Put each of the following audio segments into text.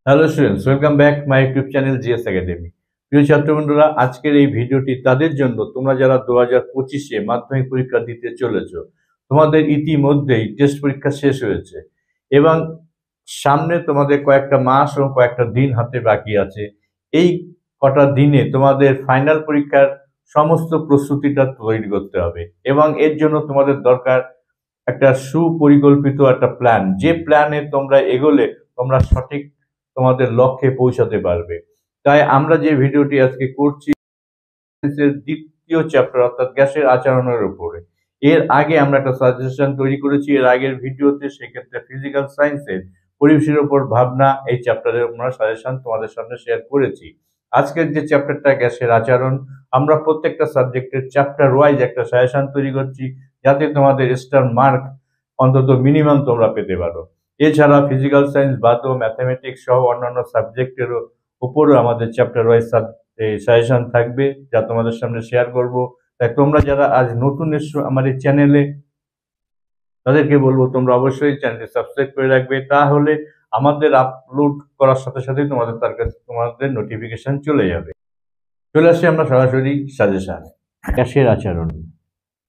Hello students, welcome back my YouTube channel GS academy. প্রিয় ছাত্র বন্ধুরা, আজকের এই ভিডিওটি তাদের জন্য তোমরা যারা 2025-এ মাধ্যমিক পরীক্ষা দিতে চলেছো। তোমাদের ইতিমধ্যেই টেস্ট পরীক্ষা শেষ হয়েছে এবং সামনে তোমাদের কয়েকটা মাস এবং কয়েকটা দিন হাতে বাকি আছে। এই কটা দিনে তোমাদের ফাইনাল পরীক্ষার সমস্ত প্রস্তুতিটা তৈরি করতে হবে এবং এর জন্য তোমাদের দরকার একটা সুপরিকল্পিত একটা প্ল্যান, যে প্ল্যানে তোমরা এগোলে তোমরা সঠিক তোমাদের লক্ষ্যে পৌঁছাতে পারবে। তাই আমরা যে ভিডিওটি আজকে করছি দ্বিতীয় চ্যাপ্টার অর্থাৎ গ্যাসের আচরণের উপরে। এর আগে আমরা একটা সাজেশন তৈরি করেছি এর আগের ভিডিওতে, সেক্ষেত্রে ফিজিক্যাল সায়েন্সের পরিবেশের উপর ভাবনা এই চ্যাপ্টারে আমরা সাজেশন তোমাদের সামনে শেয়ার করেছি। আজকের যে চ্যাপ্টারটা গ্যাসের আচরণ, আমরা প্রত্যেকটা সাবজেক্টের চ্যাপ্টার ওয়াইজ একটা সাজেশন তৈরি করছি যাতে তোমাদের স্টার মার্ক অন্তত মিনিমাম তোমরা পেতে পারো। এছাড়া ফিজিক্যাল সায়েন্স বাদেও ম্যাথামেটিক্স সহ অন্যান্য সাবজেক্টেরও উপরও আমাদের চ্যাপ্টার ওয়াইজ সাজেশন থাকবে যা তোমাদের সামনে শেয়ার করব। তাই তোমরা যারা আজ নতুন এসছো আমার এই চ্যানেলে, তাদেরকে বলবো তোমরা অবশ্যই চ্যানেলটি সাবস্ক্রাইব করে রাখবে, তাহলে আমাদের আপলোড করার সাথে সাথে তোমাদের তার কাছে তোমাদের নোটিফিকেশন চলে যাবে। চলে আসছি আমরা সরাসরি সাজেশনে। গ্যাসের আচরণ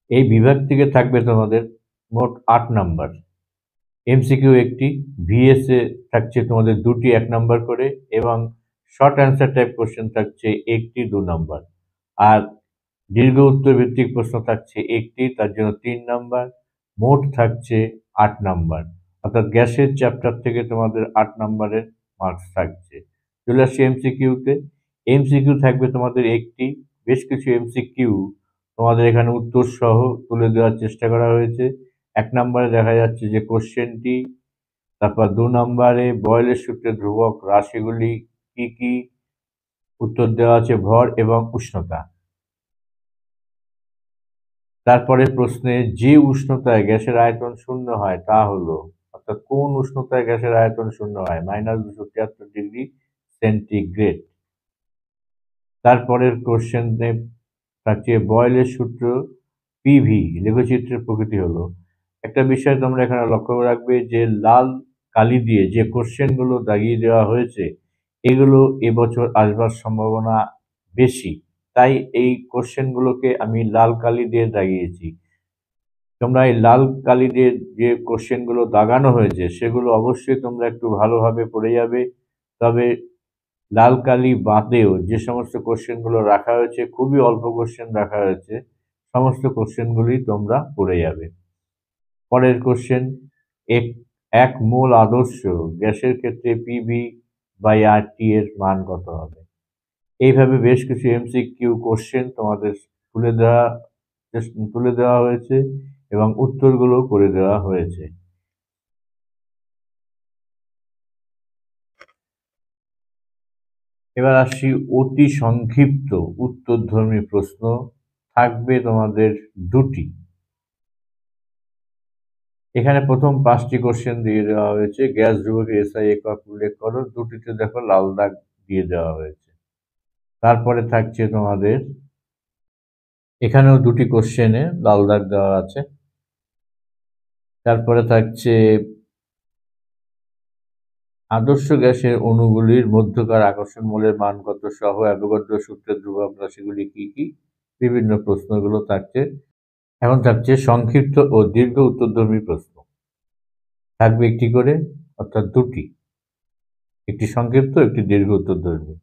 এই বিভাগ থেকে থাকবে তোমাদের মোট 8 নাম্বার, এমসিকিউ একটি, ভিএসএ থাকছে তোমাদের দুটি 1 নাম্বার করে এবং শর্ট অ্যান্সার টাইপ কোশ্চেন থাকছে একটি 2 নাম্বার। আর দীর্ঘ উত্তর ভিত্তিক প্রশ্ন থাকছে একটি, তার জন্য 3 নাম্বার। মোট থাকছে 8 নাম্বার, অর্থাৎ গ্যাসের চ্যাপ্টার থেকে তোমাদের 8 নাম্বারের মার্কস থাকছে। চলে আসছে এমসিকিউতে। এমসিকিউ থাকবে তোমাদের একটি, বেশ কিছু এমসিকিউ তোমাদের এখানে উত্তর সহ তুলে দেওয়ার চেষ্টা করা হয়েছে। 1 নাম্বারে দেখা যাচ্ছে যে কোশ্চেনটি, তারপর 2 নাম্বারে বয়েলের সূত্রে ধ্রুবক রাশিগুলি কি কি, উত্তর দেওয়া আছে ভর এবং উষ্ণতা। তারপরে প্রশ্নে যে উষ্ণতায় গ্যাসের আয়তন শূন্য হয় তা হলো, অর্থাৎ কোন উষ্ণতায় গ্যাসের আয়তন শূন্য হয়, -273°C। তারপরের কোশ্চেনে থাকছে বয়েলের সূত্র পিভি লেখচিত্রের প্রকৃতি হলো। একটা বিষয় তোমরা এখানে লক্ষ্য রাখবে যে লাল কালি দিয়ে যে কোশ্চেনগুলো দাগিয়ে দেওয়া হয়েছে এগুলো এবছর আসবার সম্ভাবনা বেশি, তাই এই কোশ্চেনগুলোকে আমি লাল কালি দিয়ে দাগিয়েছি। তোমরা এই লাল কালি দিয়ে যে কোশ্চেনগুলো দাগানো হয়েছে সেগুলো অবশ্যই তোমরা একটু ভালোভাবে পড়ে যাবে। তবে লাল কালি বাদেও যে সমস্ত কোশ্চেনগুলো রাখা হয়েছে, খুবই অল্প কোশ্চেন রাখা হয়েছে, সমস্ত কোশ্চেনগুলি তোমরা পড়ে যাবে। পরের কোশ্চেন, এক এক মোল আদর্শ গ্যাসের ক্ষেত্রে PV/RT এর মান কত হবে। এইভাবে বেশ কিছু এমসিকিউ কোশ্চেন তোমাদের তুলে দেওয়া হয়েছে এবং উত্তরগুলো করে দেওয়া হয়েছে। এবার আসি অতি সংক্ষিপ্ত উত্তরধর্মী প্রশ্ন, থাকবে তোমাদের দুটি। এখানে প্রথম 5টি কোশ্চেন দিয়ে দেওয়া হয়েছে, গ্যাস ধ্রুবকের এসআই একক উল্লেখ করো, দুটিতে দেখো লাল দাগ দিয়ে দেওয়া হয়েছে। তারপরে থাকছে তোমাদের, এখানেও দুটি কোশ্চেনে লাল দাগ দেওয়া আছে। তারপরে থাকছে আদর্শ গ্যাসের অণুগুলির মধ্যকার আকর্ষণ বলের মান কত সহ অ্যাভোগাড্রো সূত্রের ধ্রুবক রাশিগুলি কি কি, বিভিন্ন প্রশ্নগুলো থাকছে। এখন থাকছে সংক্ষিপ্ত ও দীর্ঘ উত্তরধর্মী প্রশ্ন, থাকবে একটি করে, অর্থাৎ দুটি, একটি সংক্ষিপ্ত একটি দীর্ঘ উত্তরধর্মী।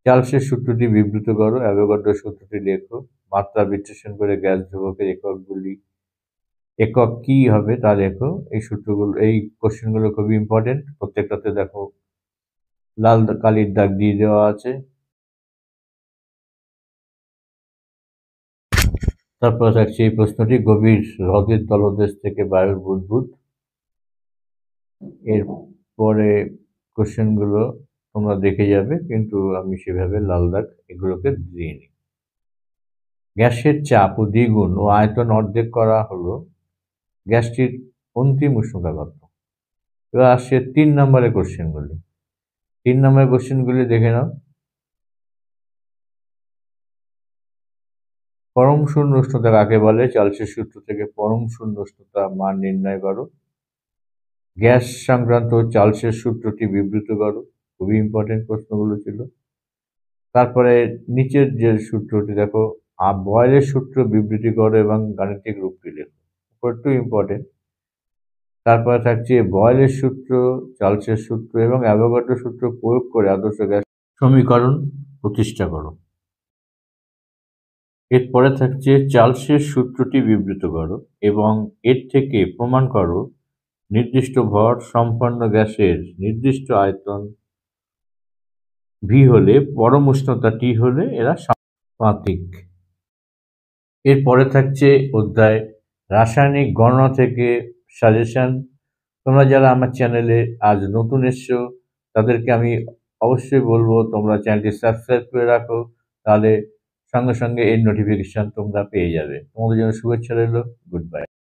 চার্লসের সূত্রটি বিবৃত করো, অ্যাভোগাড্রো সূত্রটি লেখো, মাত্রা বিশ্লেষণ করে গ্যাস ধ্রুবকের একক কি হবে তা লেখো। এই সূত্রগুলো, এই কোশ্চেনগুলো খুবই ইম্পর্টেন্ট, প্রত্যেকটাতে দেখো লাল কালির দাগ দিয়ে দেওয়া আছে। তারপর থাকছে এই প্রশ্নটি, গভীর হ্রদের তলদেশ থেকে বায়ুর বুদবুদ। এরপরে কোশ্চেনগুলো তোমরা দেখে যাবে, কিন্তু আমি সেভাবে লাল দাগ এগুলোকে দিইনি। গ্যাসের চাপ ও দ্বিগুণ ও আয়তন অর্ধেক করা হলো গ্যাসটির অন্তিম উষ্ণতা কত। এবার আসছে 3 নম্বরের কোশ্চেনগুলি। 3 নম্বরের কোশ্চেনগুলি দেখে নাও। পরম শূন্য উষ্ণতা কাকে বলে, চার্লসের সূত্র থেকে পরম শূন্য উষ্ণতা মান নির্ণয় করো। গ্যাস সংক্রান্ত চার্লসের সূত্রটি বিবৃত করো। খুবই ইম্পর্টেন্ট প্রশ্নগুলো ছিল। তারপরে নিচের যে সূত্রটি দেখো, বয়েলের সূত্র বিবৃতি করো এবং গাণিতিক রূপটি লেখো। উপরটাও ইম্পর্টেন্ট। তারপরে থাকছে বয়েলের সূত্র, চার্লসের সূত্র এবং অ্যাভোগাড্রো সূত্র প্রয়োগ করে আদর্শ গ্যাস সমীকরণ প্রতিষ্ঠা করো। এরপরে থাকছে চার্লসের সূত্রটি বিবৃত করো এবং এর থেকে প্রমাণ করো নির্দিষ্ট ভর সম্পন্ন গ্যাসের নির্দিষ্ট আয়তন ভি হলে পরম উষ্ণতা টি হলে এরা সমানুপাতিক। এরপরে থাকছে অধ্যায় রাসায়নিক গণনা থেকে সাজেশন। তোমরা যারা আমার চ্যানেলে আজ নতুন এসছো তাদেরকে আমি অবশ্যই বলবো তোমরা চ্যানেলটি সাবস্ক্রাইব করে রাখো, তাহলে সঙ্গে সঙ্গে এর নোটিফিকেশন তোমরা পেয়ে যাবে। তোমাদের জন্য শুভেচ্ছা রইল। Good bye.